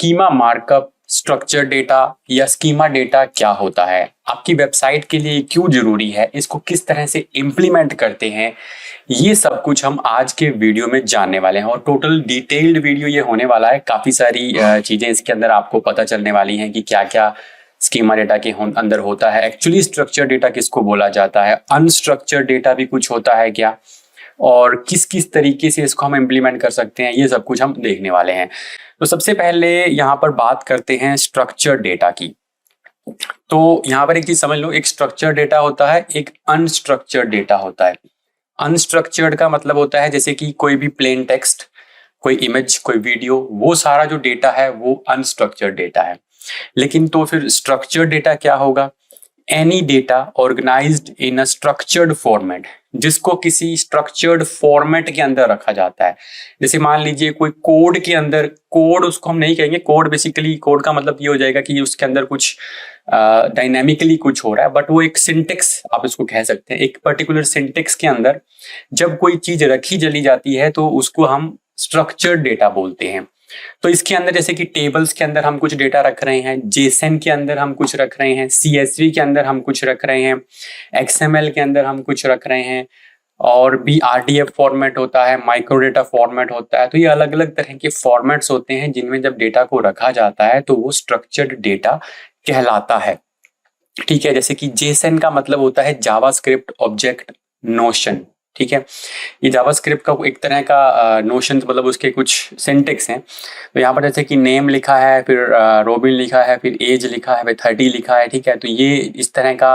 Schema markup, structure data या schema data क्या होता है, आपकी वेबसाइट के लिए क्यों जरूरी है, इसको किस तरह से इम्प्लीमेंट करते हैं, ये सब कुछ हम आज के वीडियो में जानने वाले हैं। और टोटल डिटेल्ड वीडियो ये होने वाला है। काफी सारी चीजें इसके अंदर आपको पता चलने वाली हैं कि क्या क्या स्कीमा डेटा के अंदर होता है, एक्चुअली स्ट्रक्चर डेटा किसको बोला जाता है, अनस्ट्रक्चर्ड डेटा भी कुछ होता है क्या, और किस किस तरीके से इसको हम इम्प्लीमेंट कर सकते हैं, ये सब कुछ हम देखने वाले हैं। तो सबसे पहले यहाँ पर बात करते हैं स्ट्रक्चर डेटा की। तो यहाँ पर एक चीज समझ लो, एक स्ट्रक्चर डेटा होता है, एक अनस्ट्रक्चर्ड डेटा होता है। अनस्ट्रक्चर्ड का मतलब होता है जैसे कि कोई भी प्लेन टेक्स्ट, कोई इमेज, कोई वीडियो, वो सारा जो डेटा है वो अनस्ट्रक्चर्ड डेटा है। लेकिन तो फिर स्ट्रक्चर्ड डेटा क्या होगा? Any data organised in a structured format, जिसको किसी स्ट्रक्चर्ड फॉर्मेट के अंदर रखा जाता है। जैसे मान लीजिए कोई कोड के अंदर, कोड उसको हम नहीं कहेंगे, कोड बेसिकली, कोड का मतलब ये हो जाएगा कि उसके अंदर कुछ डायनेमिकली कुछ हो रहा है, बट वो एक सिंटेक्स आप इसको कह सकते हैं। एक पर्टिकुलर सिंटेक्स के अंदर जब कोई चीज रखी चली जाती है तो उसको हम स्ट्रक्चर्ड डेटा बोलते हैं। तो इसके अंदर जैसे कि टेबल्स के अंदर हम कुछ डेटा रख रहे हैं, जेसन के अंदर हम कुछ रख रहे हैं, सीएसवी के अंदर हम कुछ रख रहे हैं, एक्सएमएल के अंदर हम कुछ रख रहे हैं, और भी आरडीएफ फॉर्मेट होता है, माइक्रो डेटा फॉर्मेट होता है। तो ये अलग अलग तरह के फॉर्मेट्स होते हैं जिनमें जब डेटा को रखा जाता है तो वो स्ट्रक्चर्ड डेटा कहलाता है। ठीक है, जैसे कि जेसन का मतलब होता है जावास्क्रिप्ट ऑब्जेक्ट नोशन। ठीक है, ये जावास्क्रिप्ट का एक तरह का नोशन, मतलब उसके कुछ सिंटेक्स हैं। तो यहाँ पर जैसे कि नेम लिखा है, फिर रोबिन लिखा है, फिर एज लिखा है, फिर 30 लिखा है। ठीक है, तो ये इस तरह का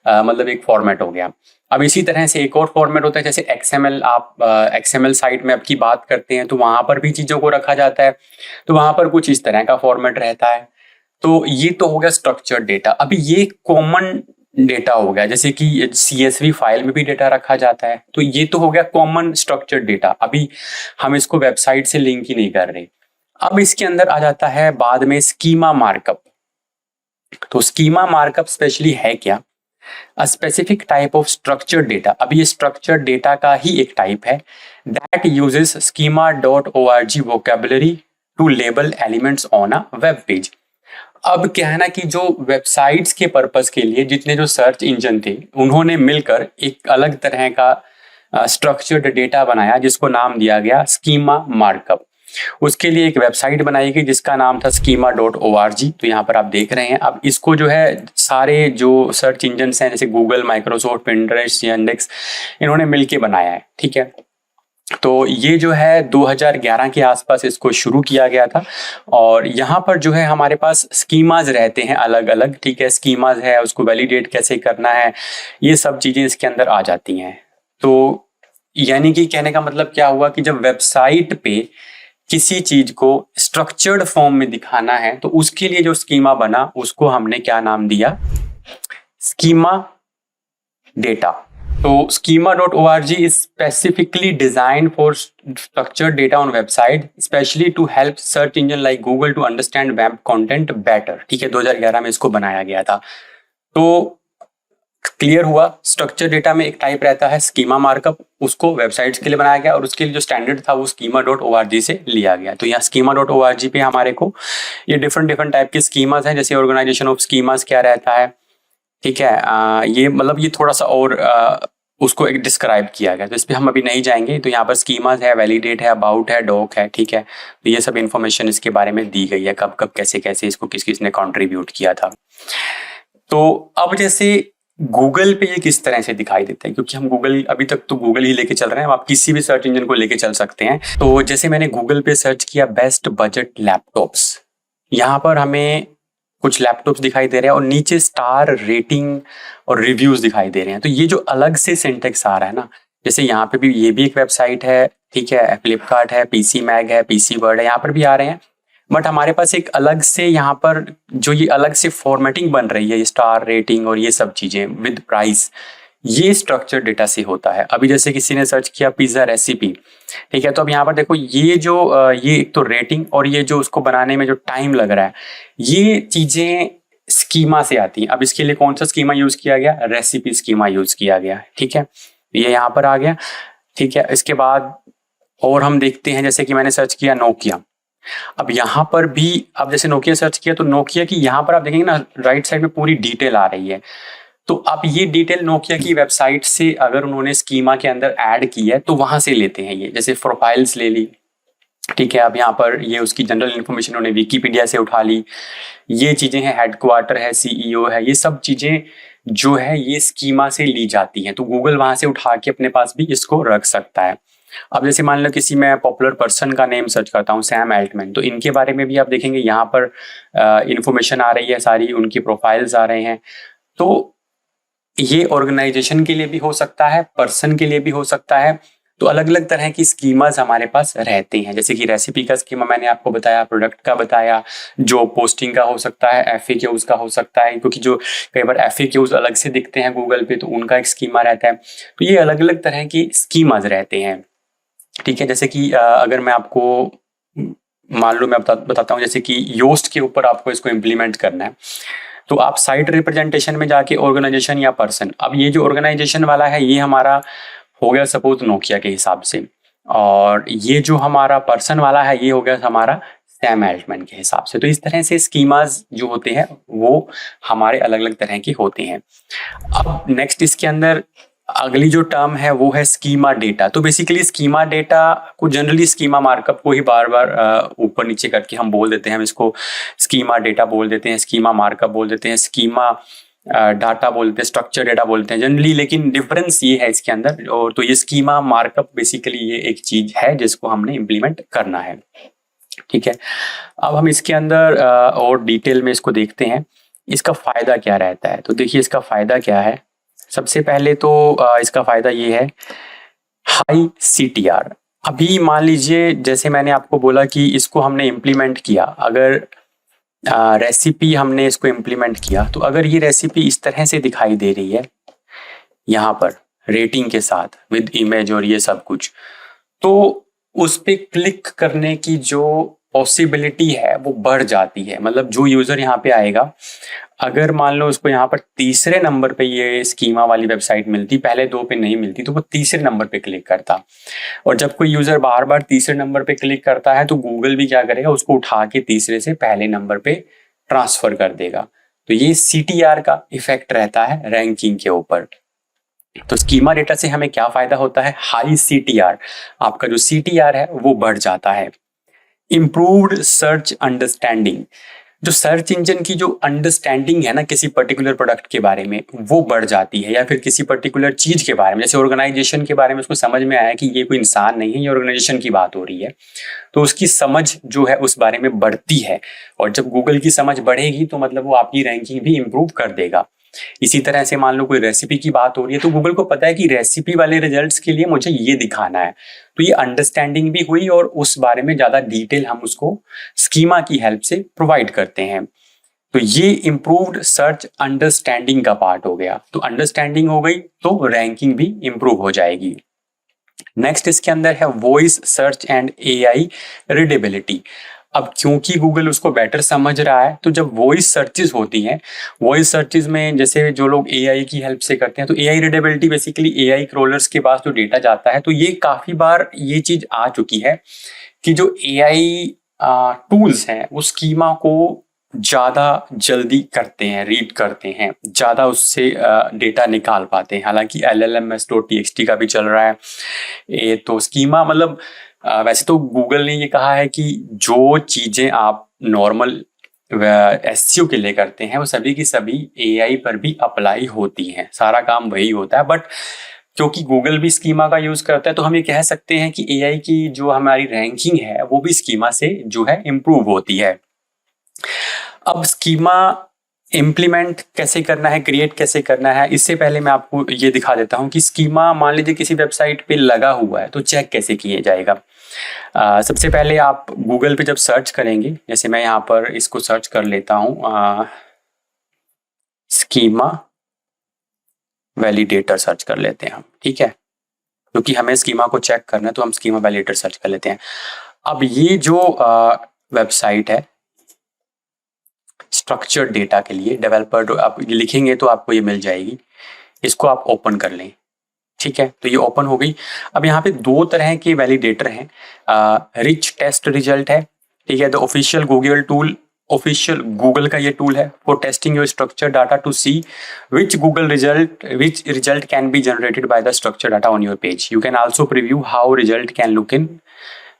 मतलब एक फॉर्मेट हो गया। अब इसी तरह से एक और फॉर्मेट होता है, जैसे एक्सएमएल। आप एक्सएमएल साइट में आपकी बात करते हैं तो वहां पर भी चीजों को रखा जाता है, तो वहां पर कुछ इस तरह का फॉर्मेट रहता है। तो ये तो हो गया स्ट्रक्चर्ड डेटा। अभी ये कॉमन डेटा हो गया, जैसे कि सीएसवी फाइल में भी डेटा रखा जाता है, तो ये तो हो गया कॉमन स्ट्रक्चर्ड डेटा। अभी हम इसको वेबसाइट से लिंक ही नहीं कर रहे। अब इसके अंदर आ जाता है बाद में स्कीमा मार्कअप। तो स्कीमा मार्कअप स्पेशली है क्या? A specific type of structured data. अभी ये स्ट्रक्चर्ड डेटा का ही एक टाइप है, that uses schema.org vocabulary to label elements on a web page. अब क्या है ना कि जो वेबसाइट्स के पर्पस के लिए जितने जो सर्च इंजन थे, उन्होंने मिलकर एक अलग तरह का स्ट्रक्चर्ड डेटा बनाया जिसको नाम दिया गया स्कीमा मार्कअप। उसके लिए एक वेबसाइट बनाई गई जिसका नाम था schema.org। तो यहाँ पर आप देख रहे हैं। अब इसको जो है सारे जो सर्च इंजन हैं जैसे गूगल, माइक्रोसॉफ्ट, पिंटरेस्ट, यांडेक्स, इन्होंने मिलके बनाया है। ठीक है, तो ये जो है 2011 के आसपास इसको शुरू किया गया था। और यहाँ पर जो है हमारे पास स्कीमाज रहते हैं अलग अलग। ठीक है, स्कीमाज है, उसको वैलिडेट कैसे करना है, ये सब चीजें इसके अंदर आ जाती हैं। तो यानी कि कहने का मतलब क्या हुआ कि जब वेबसाइट पे किसी चीज को स्ट्रक्चर्ड फॉर्म में दिखाना है तो उसके लिए जो स्कीमा बना उसको हमने क्या नाम दिया? Schema data. तो schema.org is specifically designed for structured data on website, especially to help search engine like Google to understand web content better। ठीक है, 2011 में इसको बनाया गया था। तो क्लियर हुआ, स्ट्रक्चर डेटा में एक टाइप रहता है स्कीमा मार्कअप, उसको वेबसाइट्स के लिए बनाया गया और उसके लिए जो स्टैंडर्ड था वो schema.org से लिया गया। तो यहाँ schema.org पे हमारे को ये डिफरेंट टाइप के स्कीमास हैं, जैसे ऑर्गेनाइजेशन ऑफ स्कीमास क्या रहता है। ठीक है, ये मतलब ये थोड़ा सा और उसको एक डिस्क्राइब किया गया, तो इस पर हम अभी नहीं जाएंगे। तो यहाँ पर स्कीमास है, वैलिडेट है, अबाउट है, डॉक है। ठीक है, तो ये सब इन्फॉर्मेशन इसके बारे में दी गई है, कब कब कैसे कैसे इसको किस किस ने कॉन्ट्रीब्यूट किया था। तो अब जैसे गूगल पे ये किस तरह से दिखाई देता है, क्योंकि हम गूगल, अभी तक तो गूगल ही लेके चल रहे हैं, आप किसी भी सर्च इंजन को लेके चल सकते हैं। तो जैसे मैंने गूगल पे सर्च किया बेस्ट बजट लैपटॉप्स, यहाँ पर हमें कुछ लैपटॉप्स दिखाई दे रहे हैं और नीचे स्टार रेटिंग और रिव्यूज दिखाई दे रहे हैं। तो ये जो अलग से सिंटेक्स आ रहा है ना, जैसे यहाँ पे भी ये भी एक वेबसाइट है, ठीक है, फ्लिपकार्ट है, पीसी मैग है, पीसी वर्ल्ड है, यहाँ पर भी आ रहे हैं। बट हमारे पास एक अलग से यहाँ पर जो ये अलग से फॉर्मेटिंग बन रही है, स्टार रेटिंग और ये सब चीजें विद प्राइस, ये स्ट्रक्चर डेटा से होता है। अभी जैसे किसी ने सर्च किया पिज्जा रेसिपी, ठीक है, तो अब यहाँ पर देखो ये जो ये एक तो रेटिंग और ये जो उसको बनाने में जो टाइम लग रहा है, ये चीजें स्कीमा से आती है। अब इसके लिए कौन सा स्कीमा यूज किया गया? रेसिपी स्कीमा यूज किया गया। ठीक है, ये यहाँ पर आ गया। ठीक है, इसके बाद और हम देखते हैं, जैसे कि मैंने सर्च किया नोकिया, अब यहाँ पर भी आप जैसे नोकिया सर्च किया तो नोकिया की यहाँ पर आप देखेंगे ना राइट साइड में पूरी डिटेल आ रही है। तो आप ये डिटेल नोकिया की वेबसाइट से अगर उन्होंने स्कीमा के अंदर ऐड की है तो वहां से लेते हैं ये। जैसे प्रोफाइल्स ले ली, ठीक है, अब यहाँ पर ये उसकी जनरल इन्फॉर्मेशन उन्होंने विकीपीडिया से उठा ली, ये चीजें हैं, हेडक्वार्टर है, सीईओ है, ये सब चीजें जो है ये स्कीमा से ली जाती हैं। तो गूगल वहां से उठा के अपने पास भी इसको रख सकता है। अब जैसे मान लो किसी मैं पॉपुलर पर्सन का नेम सर्च करता हूँ, सैम एल्टमैन, तो इनके बारे में भी आप देखेंगे यहाँ पर इंफॉर्मेशन आ रही है, सारी उनकी प्रोफाइल्स आ रहे हैं। तो ये ऑर्गेनाइजेशन के लिए भी हो सकता है, पर्सन के लिए भी हो सकता है। तो अलग अलग तरह की स्कीमास हमारे पास रहते हैं, जैसे कि रेसिपी का स्कीमा मैंने आपको बताया, प्रोडक्ट का बताया, जॉब पोस्टिंग का हो सकता है, एफएक्यूज का हो सकता है, क्योंकि जो कई बार एफएक्यूज अलग से दिखते हैं गूगल पे तो उनका एक स्कीमा रहता है। तो ये अलग अलग तरह की स्कीमास रहते हैं, ठीक है। जैसे कि अगर मैं आपको मान लो मैं बताता हूँ, जैसे कि योस्ट के ऊपर आपको इसको इम्प्लीमेंट करना है, तो आप साइट रिप्रेजेंटेशन में जाके ऑर्गेनाइजेशन या पर्सन, अब ये जो ऑर्गेनाइजेशन वाला है ये हमारा हो गया सपोज नोकिया के हिसाब से, और ये जो हमारा पर्सन वाला है ये हो गया हमारा सैम एल्टमैन के हिसाब से। तो इस तरह से स्कीमास जो होते हैं वो हमारे अलग अलग तरह के होते हैं। अब नेक्स्ट इसके अंदर अगली जो टर्म है वो है स्कीमा डेटा। तो बेसिकली स्कीमा डेटा को जनरली स्कीमा मार्कअप को ही बार बार ऊपर नीचे करके हम बोल देते हैं, हम इसको स्कीमा डेटा बोल देते हैं, स्कीमा मार्कअप बोल देते हैं, स्कीमा डाटा बोलते हैं, स्ट्रक्चर डेटा बोलते हैं जनरली, लेकिन डिफरेंस ये है इसके अंदर। और तो ये स्कीमा मार्कअप बेसिकली ये एक चीज है जिसको हमने इम्प्लीमेंट करना है, ठीक है। अब हम इसके अंदर और डिटेल में इसको देखते हैं, इसका फायदा क्या रहता है। तो देखिए इसका फायदा क्या है, सबसे पहले तो इसका फायदा ये है हाई सीटीआर। अभी मान लीजिए जैसे मैंने आपको बोला कि इसको हमने इम्प्लीमेंट किया, अगर रेसिपी हमने इसको इम्प्लीमेंट किया, तो अगर ये रेसिपी इस तरह से दिखाई दे रही है यहाँ पर रेटिंग के साथ विद इमेज और ये सब कुछ, तो उस पे क्लिक करने की जो पॉसिबिलिटी है वो बढ़ जाती है। मतलब जो यूजर यहाँ पे आएगा, अगर मान लो उसको यहाँ पर तीसरे नंबर पे ये स्कीमा वाली वेबसाइट मिलती, पहले दो पे नहीं मिलती, तो वो तीसरे नंबर पे क्लिक करता। और जब कोई यूजर बार बार तीसरे नंबर पे क्लिक करता है तो गूगल भी क्या करेगा, उसको उठा के तीसरे से पहले नंबर पे ट्रांसफर कर देगा। तो ये सीटीआर का इफेक्ट रहता है रैंकिंग के ऊपर। तो स्कीमा डेटा से हमें क्या फायदा होता है, हाई सीटीआर, आपका जो सीटीआर है वो बढ़ जाता है। इम्प्रूव्ड सर्च अंडरस्टैंडिंग, जो सर्च इंजन की जो अंडरस्टैंडिंग है ना किसी पर्टिकुलर प्रोडक्ट के बारे में वो बढ़ जाती है, या फिर किसी पर्टिकुलर चीज के बारे में, जैसे ऑर्गेनाइजेशन के बारे में उसको समझ में आया कि ये कोई इंसान नहीं है, ये ऑर्गेनाइजेशन की बात हो रही है, तो उसकी समझ जो है उस बारे में बढ़ती है। और जब गूगल की समझ बढ़ेगी तो मतलब वो आपकी रैंकिंग भी इम्प्रूव कर देगा। इसी तरह से मान लो कोई रेसिपी की बात हो रही है, तो गूगल को पता है कि रेसिपी वाले रिजल्ट्स के लिए मुझे ये दिखाना है, तो ये अंडरस्टैंडिंग भी हुई और उस बारे में ज्यादा डिटेल हम उसको स्कीमा की हेल्प से प्रोवाइड करते हैं। तो ये इंप्रूव्ड सर्च अंडरस्टैंडिंग का पार्ट हो गया। तो अंडरस्टैंडिंग हो गई तो रैंकिंग भी इंप्रूव हो जाएगी। नेक्स्ट इसके अंदर है voice search and AI readability. अब क्योंकि गूगल उसको बेटर समझ रहा है, तो जब वॉइस सर्चेस होती हैं, वॉइस सर्चेस में जैसे जो लोग एआई की हेल्प से करते हैं, तो AI readability basically AI crawlers के पास जो डेटा जाता है, तो ये काफी बार ये चीज आ चुकी है कि जो एआई टूल्स हैं वो स्कीमा को ज्यादा जल्दी करते हैं, रीड करते हैं, ज्यादा उससे डेटा निकाल पाते हैं। हालांकि LLMs.txt का भी चल रहा है ये, तो स्कीमा मतलब वैसे तो गूगल ने ये कहा है कि जो चीजें आप नॉर्मल एसईओ के लिए करते हैं वो सभी की सभी एआई पर भी अप्लाई होती हैं, सारा काम वही होता है। बट क्योंकि गूगल भी स्कीमा का यूज करता है, तो हम ये कह सकते हैं कि एआई की जो हमारी रैंकिंग है वो भी स्कीमा से जो है इम्प्रूव होती है। अब स्कीमा इम्प्लीमेंट कैसे करना है, क्रिएट कैसे करना है, इससे पहले मैं आपको ये दिखा देता हूँ कि स्कीमा मान लीजिए किसी वेबसाइट पे लगा हुआ है तो चेक कैसे किया जाएगा। सबसे पहले आप गूगल पे जब सर्च करेंगे, जैसे मैं यहाँ पर इसको सर्च कर लेता हूँ, स्कीमा वैलिडेटर सर्च कर लेते हैं हम, ठीक है, क्योंकि हमें स्कीमा को चेक करना है तो हम स्कीमा वैलिडेटर सर्च कर लेते हैं। अब ये जो वेबसाइट है स्ट्रक्चर्ड डेटा के लिए डेवलपर, आप लिखेंगे तो आपको ये मिल जाएगी, इसको आप ओपन कर लें, ठीक है। तो ये ओपन हो गई। अब यहाँ पे दो तरह के वैलिडेटर हैं, रिच टेस्ट रिजल्ट है, ठीक है, तो ऑफिशियल गूगल का ये टूल है for testing your structure data to see which result can be generated by the structure data on your page. You can also preview how result can look in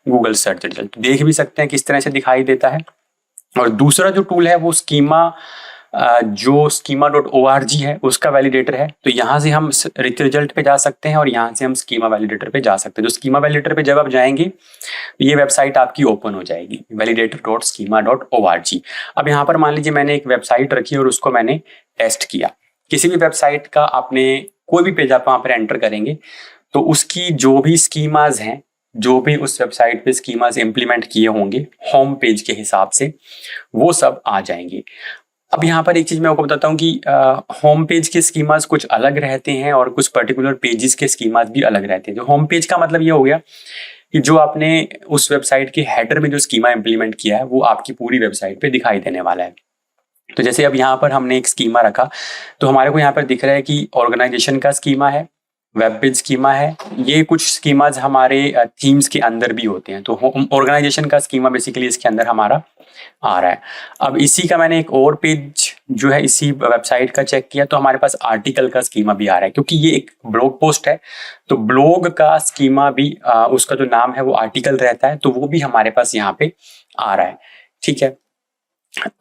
Google search result. देख भी सकते हैं किस तरह से दिखाई देता है। और दूसरा जो टूल है वो जो schema.org है उसका वैलिडेटर है। तो यहाँ से हम रिच रिजल्ट पे जा सकते हैं और यहाँ से हम स्कीमा वैलिडेटर पे जा सकते हैं। जो स्कीमा वैलिडेटर पे जब आप जाएंगे तो ये वेबसाइट आपकी ओपन हो जाएगी, validator.schema.org। अब यहाँ पर मान लीजिए मैंने एक वेबसाइट रखी और उसको मैंने टेस्ट किया। किसी भी वेबसाइट का आपने कोई भी पेज आप वहाँ पर एंटर करेंगे तो उसकी जो भी स्कीमाज हैं, जो भी उस वेबसाइट पे स्कीमाज इंप्लीमेंट किए होंगे होम पेज के हिसाब से, वो सब आ जाएंगे। अब यहाँ पर एक चीज मैं आपको बताता हूँ कि होम पेज के स्कीमाज कुछ अलग रहते हैं और कुछ पर्टिकुलर पेजेस के स्कीमाज भी अलग रहते हैं। जो होम पेज का मतलब ये हो गया कि जो आपने उस वेबसाइट के हेडर में जो स्कीमा इंप्लीमेंट किया है वो आपकी पूरी वेबसाइट पे दिखाई देने वाला है। तो जैसे अब यहाँ पर हमने एक स्कीमा रखा तो हमारे को यहाँ पर दिख रहा है कि ऑर्गेनाइजेशन का स्कीमा है, वेब पेज स्कीमा है। ये कुछ स्कीमाज हमारे थीम्स के अंदर भी होते हैं। तो ऑर्गेनाइजेशन का स्कीमा बेसिकली इसके अंदर हमारा आ रहा है। अब इसी का मैंने एक और पेज जो है इसी वेबसाइट का चेक किया तो हमारे पास आर्टिकल का स्कीमा भी आ रहा है, क्योंकि ये एक ब्लॉग पोस्ट है तो ब्लॉग का स्कीमा भी उसका जो नाम है वो आर्टिकल रहता है, तो वो भी हमारे पास यहाँ पे आ रहा है। ठीक है,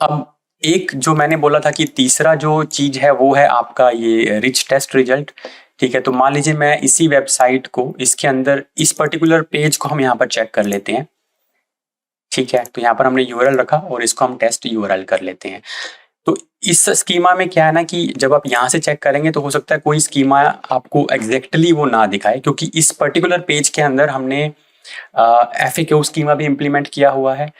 अब एक जो मैंने बोला था कि तीसरा जो चीज है वो है आपका ये रिच टेस्ट रिजल्ट। ठीक है, तो मान लीजिए मैं इसी वेबसाइट को इसके अंदर इस पर्टिकुलर पेज को हम यहाँ पर चेक कर लेते हैं। ठीक है, तो यहाँ पर हमने यूआरएल रखा और इसको हम टेस्ट यूआरएल कर लेते हैं। तो इस स्कीमा में क्या है ना कि जब आप यहाँ से चेक करेंगे तो हो सकता है कोई स्कीमा आपको एग्जैक्टली वो ना दिखाए, क्योंकि इस पर्टिकुलर पेज के अंदर हमने FAQ स्कीमा भी इम्प्लीमेंट किया हुआ है।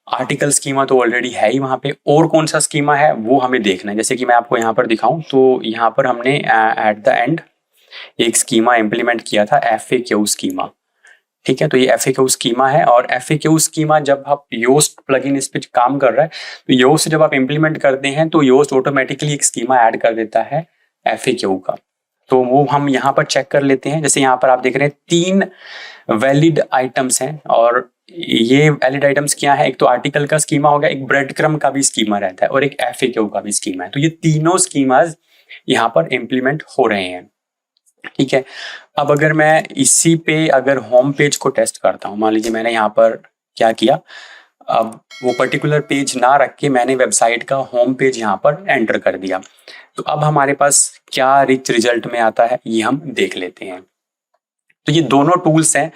आर्टिकल स्कीमा तो ऑलरेडी है ही वहाँ पे, और कौन सा स्कीमा है वो हमें देखना है। जैसे कि मैं आपको यहाँ पर दिखाऊं तो यहाँ पर हमने एट द एंड एक स्कीमा इम्प्लीमेंट किया था, FAQ स्कीमा। ठीक है, तो ये FAQ स्कीमा है और FAQ स्कीमा जब आप योस्ट प्लगइन इस पे काम कर रहा है तो योस्ट जब आप इम्प्लीमेंट करते हैं तो योस्ट ऑटोमेटिकली एक स्कीमा ऐड कर देता है FAQ का। तो वो हम यहाँ पर चेक कर लेते हैं। जैसे यहाँ पर आप देख रहे हैं 3 वैलिड आइटम्स हैं और ये वैलिड आइटम्स क्या है, एक तो आर्टिकल का स्कीमा होगा, एक ब्रेड क्रम का भी स्कीमा रहता है और एक FAQ का भी स्कीमा है। तो ये तीनों स्कीमाज यहाँ पर इम्प्लीमेंट हो रहे हैं। ठीक है, अब अगर मैं इसी पे अगर होम पेज को टेस्ट करता हूँ, मान लीजिए मैंने यहाँ पर क्या किया, अब वो पर्टिकुलर पेज ना रख के मैंने वेबसाइट का होम पेज यहाँ पर एंटर कर दिया, तो अब हमारे पास क्या रिच रिजल्ट में आता है ये हम देख लेते हैं। तो ये दोनों टूल्स हैं,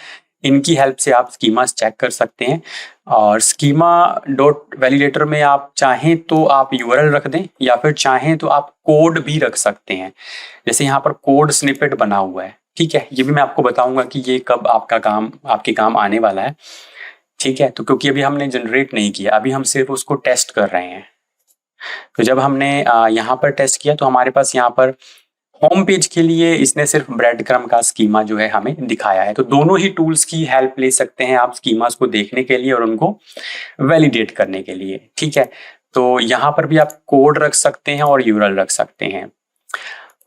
इनकी हेल्प से आप स्कीमास चेक कर सकते हैं। और schema.validator में आप चाहें तो आप यूआरएल रख दें या फिर चाहें तो आप कोड भी रख सकते हैं। जैसे यहाँ पर कोड स्निपेट बना हुआ है। ठीक है, ये भी मैं आपको बताऊंगा कि ये कब आपके काम आने वाला है। ठीक है, तो क्योंकि अभी हमने जनरेट नहीं किया, अभी हम सिर्फ उसको टेस्ट कर रहे हैं। तो जब हमने यहाँ पर टेस्ट किया तो हमारे पास यहाँ पर होम पेज के लिए इसने सिर्फ ब्रेड क्रम का स्कीमा जो है हमें दिखाया है। तो दोनों ही टूल्स की हेल्प ले सकते हैं आप स्कीमास को देखने के लिए और उनको वैलिडेट करने के लिए। ठीक है, तो यहाँ पर भी आप कोड रख सकते हैं और यूआरएल रख सकते हैं।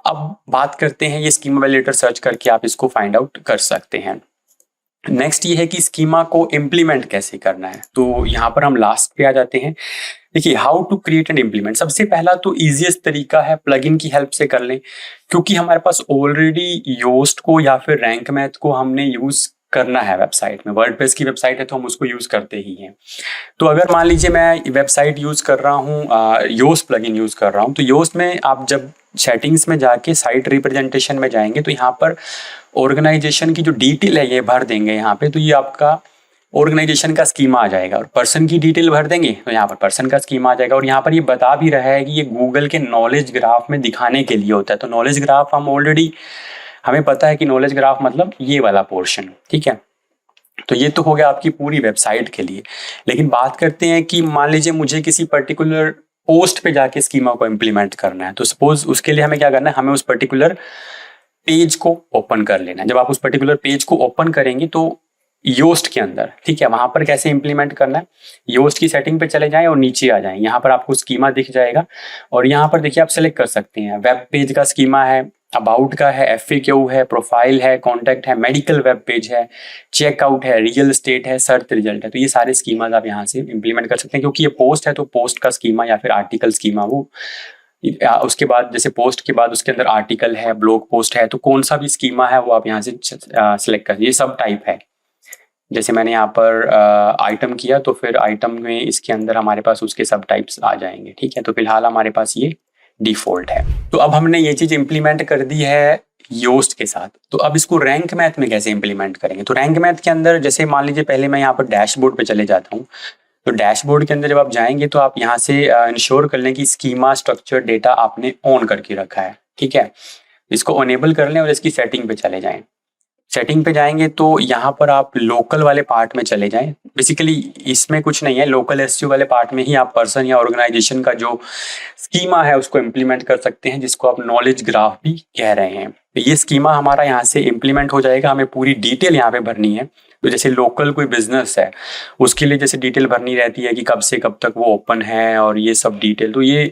अब बात करते हैं ये स्कीमा वैलिडेटर सर्च करके आप इसको फाइंड आउट कर सकते हैं। नेक्स्ट ये है कि स्कीमा को इम्प्लीमेंट कैसे करना है। तो यहाँ पर हम लास्ट पे आ जाते हैं। देखिए, how to create and implement, सबसे पहला तो इजीएस्ट तरीका है प्लगइन की हेल्प से कर लें, क्योंकि हमारे पास ऑलरेडी योस्ट को या फिर रैंक मैथ को हमने यूज करना है वेबसाइट में। वर्डप्रेस की वेबसाइट है तो हम उसको यूज करते ही हैं। तो अगर मान लीजिए मैं वेबसाइट यूज कर रहा हूँ, योस्ट प्लगइन यूज कर रहा हूँ, तो योस्ट में आप जब सेटिंग्स में जाके साइट रिप्रेजेंटेशन में जाएंगे तो यहाँ पर ऑर्गेनाइजेशन की जो डिटेल है ये भर देंगे यहाँ पे, तो ये आपका ऑर्गेनाइजेशन का स्कीमा आ जाएगा। और पर्सन की डिटेल भर देंगे तो यहाँ पर पर्सन का स्कीमा आ जाएगा। और यहाँ पर ये बता भी रहा है कि ये गूगल के नॉलेज ग्राफ में दिखाने के लिए होता है। तो नॉलेज ग्राफ हमें पता है कि नॉलेज ग्राफ मतलब ये वाला पोर्शन। ठीक है, तो ये तो हो गया आपकी पूरी वेबसाइट के लिए। लेकिन बात करते हैं कि मान लीजिए मुझे किसी पर्टिकुलर पोस्ट पे जाके स्कीमा को इम्प्लीमेंट करना है, तो सपोज उसके लिए हमें क्या करना है, हमें उस पर्टिकुलर पेज को ओपन कर लेना है। जब आप उस पर्टिकुलर पेज को ओपन करेंगे तो योस्ट के अंदर, ठीक है, वहां पर कैसे इंप्लीमेंट करना है, योस्ट की सेटिंग पे चले जाएं और नीचे आ जाएं। यहाँ पर आपको स्कीमा दिख जाएगा और यहाँ पर देखिए आप सेलेक्ट कर सकते हैं। वेब पेज का स्कीमा है, अबाउट का है, FAQ है, प्रोफाइल है, कॉन्टैक्ट है, मेडिकल वेब पेज है, चेकआउट है, रियल एस्टेट है, सर्च रिजल्ट है। तो ये सारे स्कीमाज आप यहाँ से इंप्लीमेंट कर सकते हैं, क्योंकि ये पोस्ट है तो पोस्ट का स्कीमा या फिर आर्टिकल स्कीमा वो उसके बाद जैसे पोस्ट के बाद उसके अंदर आर्टिकल है, ब्लॉग पोस्ट है, तो कौन सा भी स्कीमा है वो आप यहाँ से सिलेक्ट कर, ये सब टाइप है। जैसे मैंने यहाँ पर आइटम किया तो फिर आइटम में इसके अंदर हमारे पास उसके सब टाइप्स आ जाएंगे। ठीक है, तो फिलहाल हमारे पास ये डिफॉल्ट है। तो अब हमने ये चीज इंप्लीमेंट कर दी है योस्ट के साथ। तो अब इसको रैंक मैथ में कैसे इंप्लीमेंट करेंगे? तो रैंक मैथ के अंदर जैसे मान लीजिए पहले मैं यहाँ पर डैशबोर्ड पे चले जाता हूँ। तो डैशबोर्ड के अंदर जब आप जाएंगे तो आप यहाँ से इंश्योर कर लें कि स्कीमा स्ट्रक्चर डेटा आपने ऑन करके रखा है। ठीक है, इसको अनेबल कर लें और इसकी सेटिंग पे चले जाएं। सेटिंग पे जाएंगे तो यहाँ पर आप लोकल वाले पार्ट में चले जाएं। बेसिकली इसमें कुछ नहीं है, लोकल एसईओ वाले पार्ट में ही आप पर्सन या ऑर्गेनाइजेशन का जो स्कीमा है उसको इम्प्लीमेंट कर सकते हैं, जिसको आप नॉलेज ग्राफ भी कह रहे हैं। तो ये स्कीमा हमारा यहाँ से इम्प्लीमेंट हो जाएगा। हमें पूरी डिटेल यहाँ पे भरनी है। तो जैसे लोकल कोई बिजनेस है उसके लिए जैसे डिटेल भरनी रहती है कि कब से कब तक वो ओपन है और ये सब डिटेल, तो ये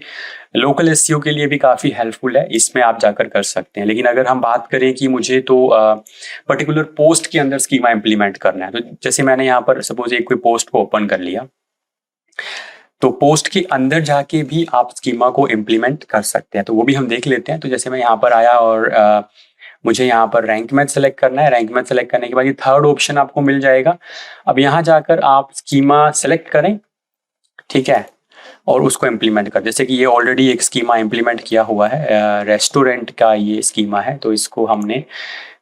लोकल एसईओ के लिए भी काफ़ी हेल्पफुल है, इसमें आप जाकर कर सकते हैं। लेकिन अगर हम बात करें कि मुझे तो पर्टिकुलर पोस्ट के अंदर स्कीमा इम्प्लीमेंट करना है, तो जैसे मैंने यहाँ पर सपोज एक कोई पोस्ट को ओपन कर लिया, तो पोस्ट के अंदर जाके भी आप स्कीमा को इम्प्लीमेंट कर सकते हैं। तो वो भी हम देख लेते हैं। तो जैसे मैं यहाँ पर आया और मुझे यहाँ पर रैंक मैथ सेलेक्ट करना है। रैंक मैथ सेलेक्ट करने के बाद ये थर्ड ऑप्शन आपको मिल जाएगा। अब यहाँ जाकर आप स्कीमा सेलेक्ट करें, ठीक है, और उसको इम्प्लीमेंट कर। जैसे कि ये ऑलरेडी एक स्कीमा इम्प्लीमेंट किया हुआ है, रेस्टोरेंट का ये स्कीमा है, तो इसको हमने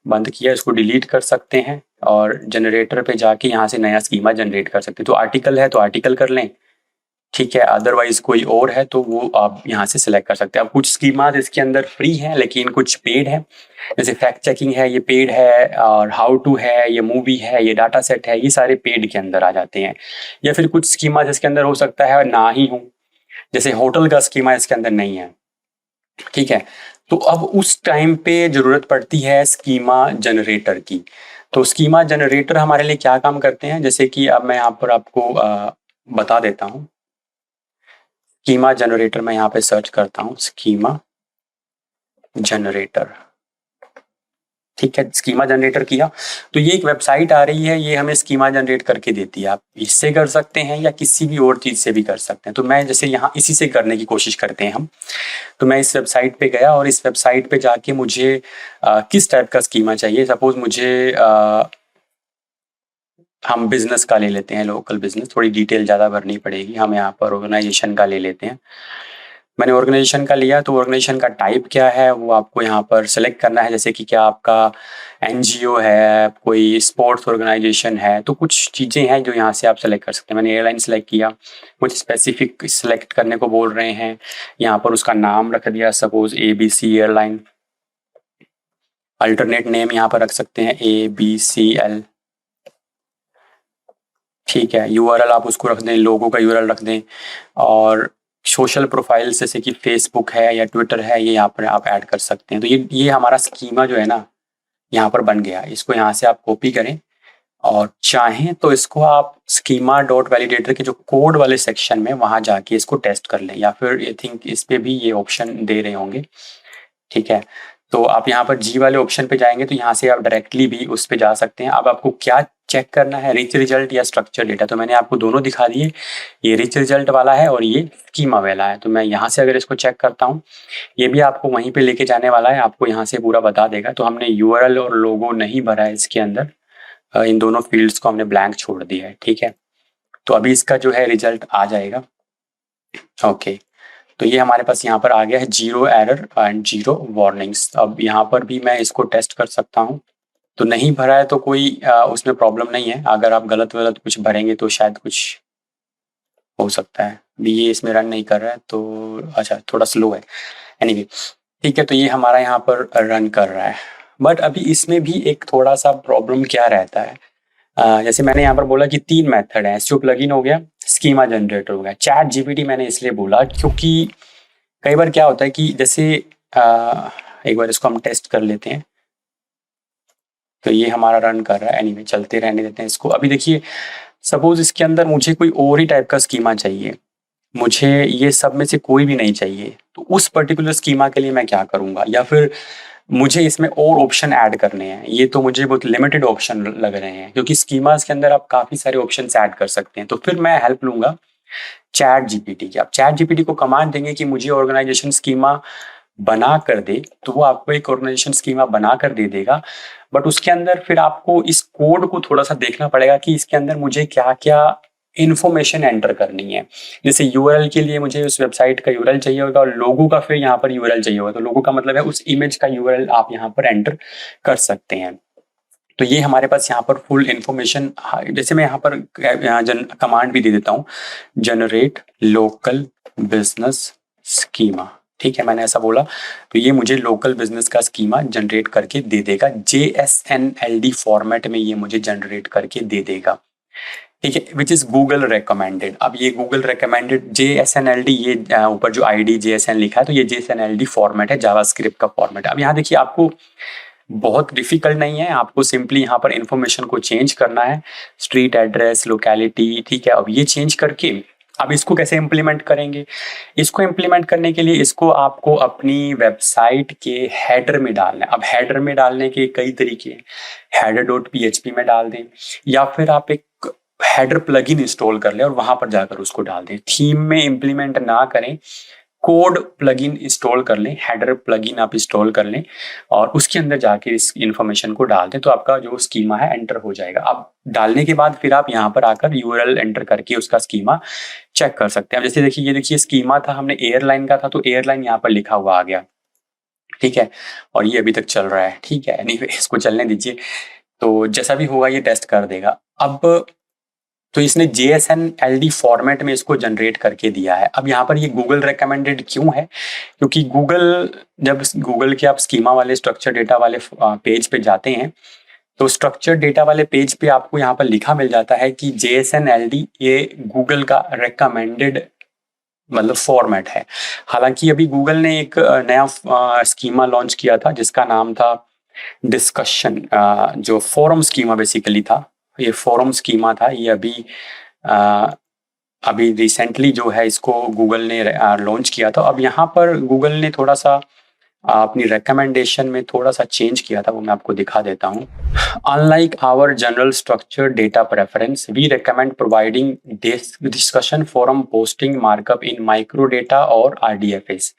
बंद किया, इसको डिलीट कर सकते हैं और जनरेटर पे जाके यहाँ से नया स्कीमा जनरेट कर सकते हैं। तो आर्टिकल है तो आर्टिकल कर लें, ठीक है, अदरवाइज कोई और है तो वो आप यहाँ से सिलेक्ट कर सकते हैं। अब कुछ स्कीमाज इसके अंदर फ्री हैं लेकिन कुछ पेड है। जैसे फैक्ट चेकिंग है, ये पेड है, और हाउ टू है, ये मूवी है, ये डाटा सेट है, ये सारे पेड के अंदर आ जाते हैं। या फिर कुछ स्कीमाज इसके अंदर हो सकता है ना ही हो, जैसे होटल का स्कीमा इसके अंदर नहीं है। ठीक है, तो अब उस टाइम पे जरूरत पड़ती है स्कीमा जनरेटर की। तो स्कीमा जनरेटर हमारे लिए क्या काम करते हैं, जैसे कि अब मैं यहाँ पर आपको बता देता हूँ। स्कीमा जनरेटर मैं यहाँ पे सर्च करता हूँ, स्कीमा जनरेटर, ठीक है, स्कीमा जनरेटर किया तो ये एक वेबसाइट आ रही है, ये हमें स्कीमा जनरेट करके देती है। आप इससे कर सकते हैं या किसी भी और चीज से भी कर सकते हैं। तो मैं जैसे यहाँ इसी से करने की कोशिश करते हैं हम। तो मैं इस वेबसाइट पे गया और इस वेबसाइट पे जाके मुझे किस टाइप का स्कीमा चाहिए। सपोज मुझे हम बिजनेस का ले लेते हैं, लोकल बिजनेस, थोड़ी डिटेल ज़्यादा भरनी पड़ेगी। हम यहाँ पर ऑर्गेनाइजेशन का ले लेते हैं। मैंने ऑर्गेनाइजेशन का लिया तो ऑर्गेनाइजेशन का टाइप क्या है वो आपको यहाँ पर सेलेक्ट करना है। जैसे कि क्या आपका NGO है, कोई स्पोर्ट्स ऑर्गेनाइजेशन है, तो कुछ चीज़ें हैं जो यहाँ से आप सेलेक्ट कर सकते हैं। मैंने एयरलाइन सेलेक्ट किया, कुछ स्पेसिफिक सेलेक्ट करने को बोल रहे हैं, यहाँ पर उसका नाम रख दिया, suppose ABC airline. Alternate name यहाँ पर रख सकते हैं ABCL, ठीक है। URL आप उसको रख दें, लोगों का URL रख दें, और सोशल प्रोफाइल जैसे कि फेसबुक है या ट्विटर है, ये यहाँ पर आप ऐड कर सकते हैं। तो ये हमारा स्कीमा जो है ना यहाँ पर बन गया। इसको यहाँ से आप कॉपी करें और चाहें तो इसको आप स्कीमा डॉट वैलिडेटर के जो कोड वाले सेक्शन में वहाँ जाके इसको टेस्ट कर लें, या फिर आई थिंक इस पे भी ये ऑप्शन दे रहे होंगे, ठीक है। तो आप यहाँ पर G वाले ऑप्शन पे जाएंगे तो यहाँ से आप डायरेक्टली भी उस पे जा सकते हैं। अब आपको क्या चेक करना है, रिच रिजल्ट या स्ट्रक्चर डेटा? तो मैंने आपको दोनों दिखा दिए, ये रिच रिजल्ट वाला है और ये स्कीमा वाला है। तो मैं यहाँ से अगर इसको चेक करता हूँ, ये भी आपको वहीं पे लेके जाने वाला है, आपको यहाँ से पूरा बता देगा। तो हमने URL और लोगो नहीं भरा है इसके अंदर, इन दोनों फील्ड्स को हमने ब्लैंक छोड़ दिया है, ठीक है। तो अभी इसका जो है रिजल्ट आ जाएगा। ओके, तो ये हमारे पास यहाँ पर आ गया है 0 एरर एंड 0 वार्निंग्स। अब यहाँ पर भी मैं इसको टेस्ट कर सकता हूँ। तो नहीं भरा है तो कोई उसमें प्रॉब्लम नहीं है। अगर आप गलत कुछ भरेंगे तो शायद कुछ हो सकता है। अभी ये इसमें रन नहीं कर रहा है तो अच्छा, थोड़ा स्लो है। एनीवे, ठीक है, तो ये हमारा यहाँ पर रन कर रहा है। बट अभी इसमें भी एक थोड़ा सा प्रॉब्लम क्या रहता है, जैसे मैंने यहाँ पर बोला कि 3 मेथड है, SEO प्लगइन हो गया, स्कीमा जनरेटर हो गया, चैट GPT मैंने इसलिए बोला क्योंकि कई बार क्या होता है कि जैसे एक बार इसको हम टेस्ट कर लेते हैं। तो ये हमारा रन कर रहा है। एनीवे, चलते रहने देते हैं इसको। अभी देखिए, सपोज इसके अंदर मुझे कोई और ही टाइप का स्कीमा चाहिए, मुझे ये सब में से कोई भी नहीं चाहिए, तो उस पर्टिकुलर स्कीमा के लिए मैं क्या करूँगा? या फिर मुझे इसमें और ऑप्शन ऐड करने हैं, ये तो मुझे बहुत लिमिटेड ऑप्शन लग रहे हैं, क्योंकि स्कीमास के अंदर आप काफी सारे ऑप्शन ऐड कर सकते हैं। तो फिर मैं हेल्प लूंगा चैट जीपीटी की। आप चैट जीपीटी को कमांड देंगे कि मुझे ऑर्गेनाइजेशन स्कीमा बना कर दे, तो वो आपको एक ऑर्गेनाइजेशन स्कीमा बना कर दे देगा। बट उसके अंदर फिर आपको इस कोड को थोड़ा सा देखना पड़ेगा कि इसके अंदर मुझे क्या क्या इन्फॉर्मेशन एंटर करनी है। जैसे यूआरएल के लिए मुझे उस वेबसाइट का यूआरएल चाहिए होगा, और लोगो का फिर यहाँ पर यूआरएल चाहिए होगा। तो लोगो का मतलब है उस इमेज का यूआरएल आप यहाँ पर एंटर कर सकते हैं। तो ये हमारे पास यहाँ पर फुल इन्फॉर्मेशन, जैसे मैं यहाँ पर कमांड भी दे देता हूँ, जनरेट लोकल बिजनेस स्कीमा। ठीक है, मैंने ऐसा बोला तो ये मुझे लोकल बिजनेस का स्कीमा जनरेट करके दे देगा। JSNLD फॉर्मेट में ये मुझे जनरेट करके दे देगा। ठीक है, विच इज गूगल रिकमेंडेड। अब ये गूगल रिकमेंडेड JSNLD, ये ऊपर जो ID JSN लिखा है तो ये JSNLD फॉर्मेट है, जावास्क्रिप्ट का फॉर्मेट। अब यहाँ देखिए, आपको बहुत डिफिकल्ट नहीं है, आपको सिंपली यहाँ पर इंफॉर्मेशन को चेंज करना है, स्ट्रीट एड्रेस, लोकेलिटी। ठीक है, अब ये चेंज करके अब इसको कैसे इम्प्लीमेंट करेंगे? इसको इम्प्लीमेंट करने के लिए इसको आपको अपनी वेबसाइट के हेडर में डालना है। अब हेडर में डालने के कई तरीके हैं, header.php में डाल दें, या फिर आप एक हेडर प्लगइन इंस्टॉल कर लें और वहां पर जाकर उसको डाल दें। थीम में इम्प्लीमेंट ना करें, कोड प्लगइन इंस्टॉल कर लें, हेडर प्लगइन आप इंस्टॉल कर लें और उसके अंदर जाके इस इंफॉर्मेशन को डाल दें, तो आपका जो स्कीमा है एंटर हो जाएगा। अब डालने के बाद फिर आप यहाँ पर आकर यूआरएल एंटर करके उसका स्कीमा चेक कर सकते हैं। अब जैसे देखिए, ये देखिए स्कीमा था, हमने एयरलाइन का था तो एयरलाइन यहाँ पर लिखा हुआ आ गया। ठीक है, और ये अभी तक चल रहा है। ठीक है, एनीवे इसको चलने दीजिए, तो जैसा भी होगा ये टेस्ट कर देगा। अब तो इसने JSNLD फॉर्मेट में इसको जनरेट करके दिया है। अब यहाँ पर ये गूगल रिकमेंडेड क्यों है? क्योंकि गूगल, जब गूगल के आप स्कीमा वाले स्ट्रक्चर डेटा वाले पेज पे जाते हैं तो स्ट्रक्चर डेटा वाले पेज पे आपको यहाँ पर लिखा मिल जाता है कि JSNLD ये गूगल का रिकमेंडेड मतलब फॉर्मेट है। हालांकि अभी गूगल ने एक नया स्कीमा लॉन्च किया था जिसका नाम था डिस्कशन, जो फोरम स्कीमा बेसिकली था। ये फोरम स्कीमा था, ये अभी रिसेंटली जो है इसको गूगल ने लॉन्च किया था। अब यहाँ पर गूगल ने थोड़ा सा अपनी रिकमेंडेशन में थोड़ा सा चेंज किया था, वो मैं आपको दिखा देता हूँ। Unlike our general structure data preference, we recommend providing discussion forum posting markup in micro data और RDFS।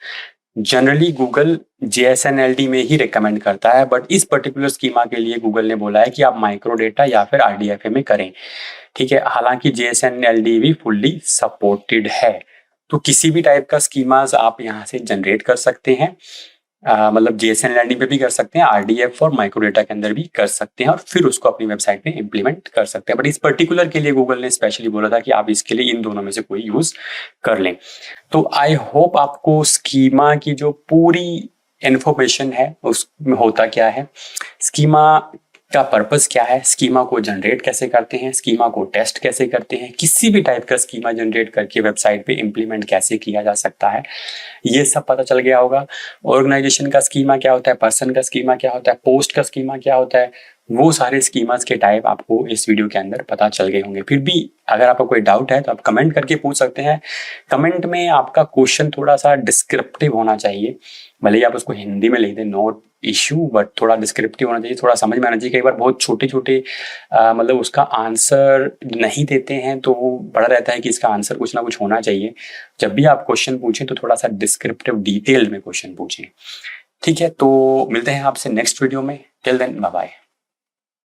जनरली गूगल JSNLD में ही रिकमेंड करता है, बट इस पर्टिकुलर स्कीमा के लिए गूगल ने बोला है कि आप माइक्रो डेटा या फिर RDFA में करें। ठीक है, हालांकि JSNLD भी फुल्ली सपोर्टेड है, तो किसी भी टाइप का स्कीमास आप यहाँ से जनरेट कर सकते हैं। मतलब JSNLD पे भी कर सकते हैं, RDF और माइक्रो डेटा के अंदर भी कर सकते हैं, और फिर उसको अपनी वेबसाइट में इम्प्लीमेंट कर सकते हैं। बट इस पर्टिकुलर के लिए गूगल ने स्पेशली बोला था कि आप इसके लिए इन दोनों में से कोई यूज कर लें। तो आई होप आपको स्कीमा की जो पूरी इंफॉर्मेशन है उसमें होता क्या है, स्कीमा का पर्पस क्या है, स्कीमा को जनरेट कैसे करते हैं, स्कीमा को टेस्ट कैसे करते हैं, किसी भी टाइप का स्कीमा जनरेट करके वेबसाइट पे इम्प्लीमेंट कैसे किया जा सकता है, ये सब पता चल गया होगा। ऑर्गेनाइजेशन का स्कीमा क्या होता है, पर्सन का स्कीमा क्या होता है, पोस्ट का स्कीमा क्या होता है, वो सारे स्कीमास के टाइप आपको इस वीडियो के अंदर पता चल गए होंगे। फिर भी अगर आपको कोई डाउट है तो आप कमेंट करके पूछ सकते हैं। कमेंट में आपका क्वेश्चन थोड़ा सा डिस्क्रिप्टिव होना चाहिए, भले ही आप उसको हिंदी में लिख दें, नोट इश्यू, बट थोड़ा डिस्क्रिप्टिव होना चाहिए, थोड़ा समझ में आना चाहिए। कई बार बहुत छोटे छोटे मतलब उसका आंसर नहीं देते हैं तो वो बड़ा रहता है कि इसका आंसर कुछ ना कुछ होना चाहिए। जब भी आप क्वेश्चन पूछें तो थोड़ा सा डिस्क्रिप्टिव डिटेल में क्वेश्चन पूछें। ठीक है, तो मिलते हैं आपसे नेक्स्ट वीडियो में। Till then bye bye.